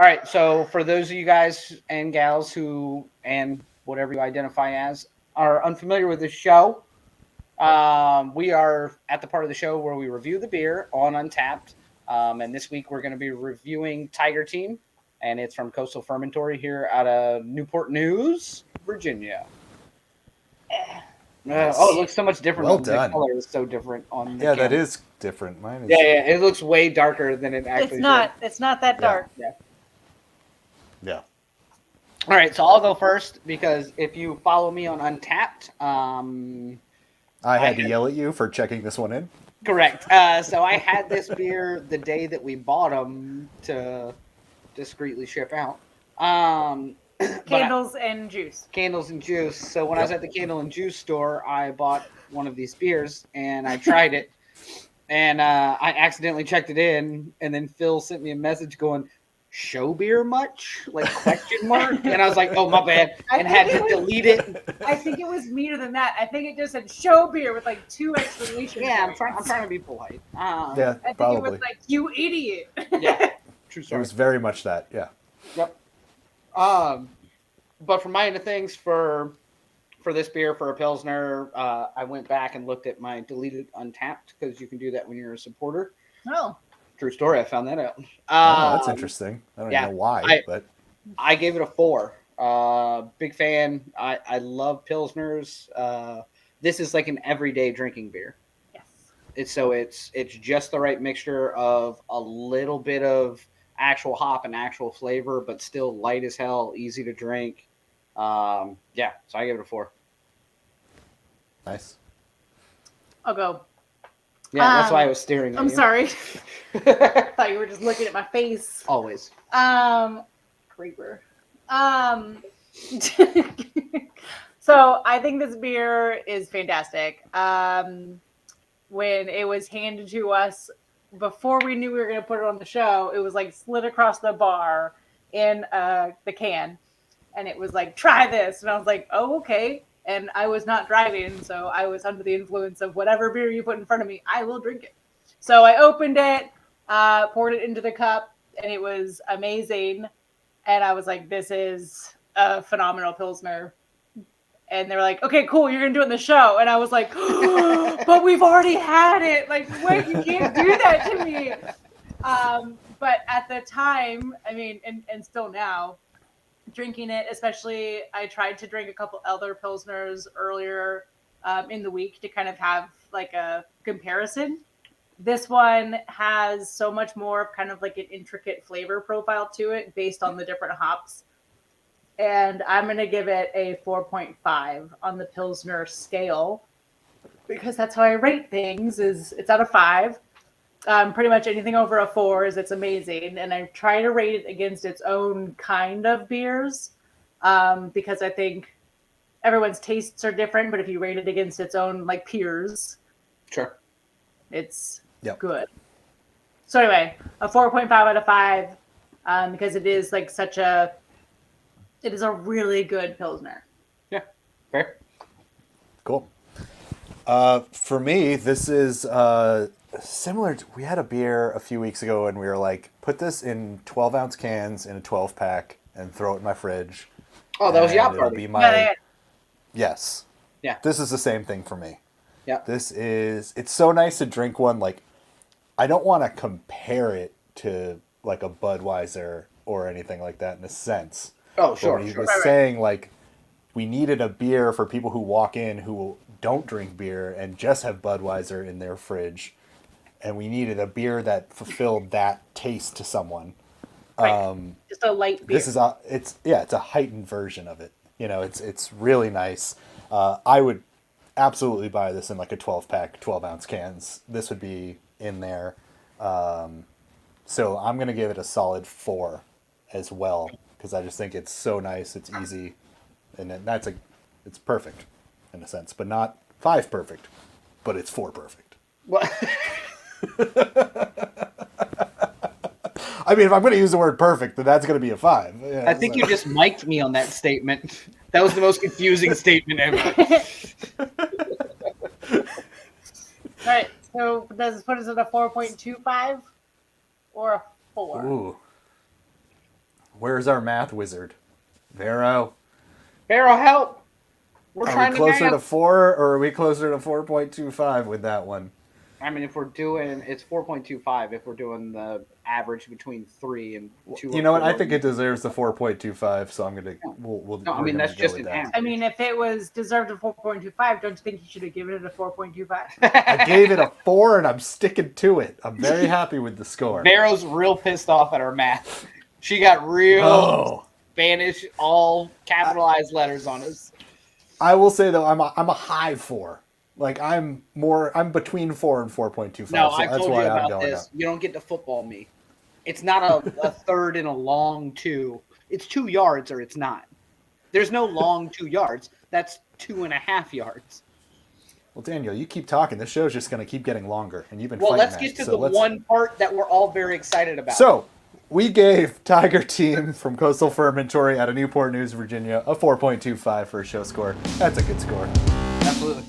All right. So for those of you guys and gals who and whatever you identify as are unfamiliar with this show, we are at the part of the show where we review the beer on Untapped. And this week we're going to be reviewing Tiger Team, and it's from Coastal Fermentory here out of Newport News, Virginia. Oh, it Nice. looks so much different. Well The done. color is so different on the Yeah, that camera. is different. Mine Yeah, is. yeah, it looks way darker than it It's actually should. not. It's not that Yeah. dark. Yeah. Yeah. All right, so I'll go first because if you follow me on Untapped, I I had to had yell at you for checking this one in. correct. So I had this beer the day that we bought them to discreetly ship out. But Candles and juice. candles and juice. So when I was Yep. at the candle and juice store, I bought one of these beers and I tried it, and I accidentally checked it in, and then Phil sent me a message going, "Show beer much?" Like question mark, and I was like, "Oh my bad," and had to delete it. I think it was meaner than that. I think it just said "show beer" with like 2 exclamation Yeah, points. I'm trying to be polite. Yeah, I think probably. it was like "you idiot." Yeah, true It story. was very much that. Yeah. Yep. But for my end of things, for this beer for a pilsner, I went back and looked at my deleted Untapped because you can do that when you're a supporter. Oh, True story. I found that out. Oh, that's interesting. I don't yeah, even know why, but I gave it a 4. Big fan. I love pilsners. This is like an everyday drinking beer. yes. It's just the right mixture of a little bit of actual hop and actual flavor, but still light as hell, easy to drink. Yeah, so I give it a 4. nice. I'll go. Yeah, that's why I was staring at I'm you. sorry. I thought you were just looking at my face. Always. Creeper. So I think this beer is fantastic. When it was handed to us before we knew we were going to put it on the show, it was like slid across the bar in the can, and it was like, "Try this," and I was like, "Oh, okay." And I was not driving, so I was under the influence of whatever beer you put in front of me, I will drink it. So I opened it, poured it into the cup, and it was amazing. And I was like, "This is a phenomenal pilsner." And they were like, "Okay, cool, you're gonna do it in the show." And I was like, "But we've already had it. Like, wait, you can't do that to me." But at the time, I mean, and still now, drinking it, especially, I tried to drink a couple other pilsners earlier in the week to kind of have like a comparison. This one has so much more of kind of like an intricate flavor profile to it based on the different hops. And I'm going to give it a 4.5 on the Pilsner scale because that's how I rate things. Is it's out of 5. Pretty much anything over a 4 is it's amazing, and I try to rate it against its own kind of beers because I think everyone's tastes are different. But if you rate it against its own like peers, Sure. it's Yep. good. So anyway, a 4.5 out of 5 because it is like it is a really good pilsner. Yeah. Fair. Cool. For me, this is similar. We had a beer a few weeks ago, and we were like, put this in 12-ounce cans in a 12-pack and throw it in my fridge. Oh, that was and Yacht it'll Party. be my Yeah. yes. Yeah. This is the same thing for me. Yeah. It's so nice to drink one. Like, I don't want to compare it to like a Budweiser or anything like that in a sense. Oh, But sure. when he Sure. was saying like we needed a beer for people who walk in who don't drink beer and just have Budweiser in their fridge, and we needed a beer that fulfilled that taste to someone. Right. Just a light beer. This is it's a heightened version of it. You know, it's really nice. I would absolutely buy this in like a 12-pack, 12-ounce cans. This would be in there. So I'm gonna give it a solid 4 as well because I just think it's so nice. It's easy, and then it's perfect in a sense, but not 5 perfect, but it's 4 perfect. Well, I mean, if I'm going to use the word perfect, then that's going to be a 5. Yeah, I think you just mic'd me on that statement. That was the most confusing statement ever. All right. So does this put us at a 4.25 or a 4? Ooh. Where's our math wizard? Vero. Vero, help! We're Are trying we closer to to 4 or are we closer to 4.25 with that one? I mean, if we're doing, it's 4.25 if we're doing the average between 3 and 2. You know what? I think it deserves the 4.25, so I'm gonna. No, I mean, that's just an average. I mean, if it was deserved a 4.25, don't you think you should have given it a 4.25? I gave it a 4, and I'm sticking to it. I'm very happy with the score. Vero's real pissed off at our math. She got real Spanish, all capitalized letters on us. I will say though, I'm a high 4. Like I'm between 4 and 4.25. No, so I that's told you why I'm about going this. up. You don't get to football me. It's not a third and a long 2. It's 2 yards or it's not. There's no long 2 yards. That's 2.5 yards. Well, Daniel, you keep talking. This show's just going to keep getting longer, and you've been. Well, fighting let's that. get to So the let's... one part that we're all very excited about. So, we gave Tiger Team from Coastal Fermentory out of Newport News, Virginia, a 4.25 for a show score. That's a good score. Absolutely.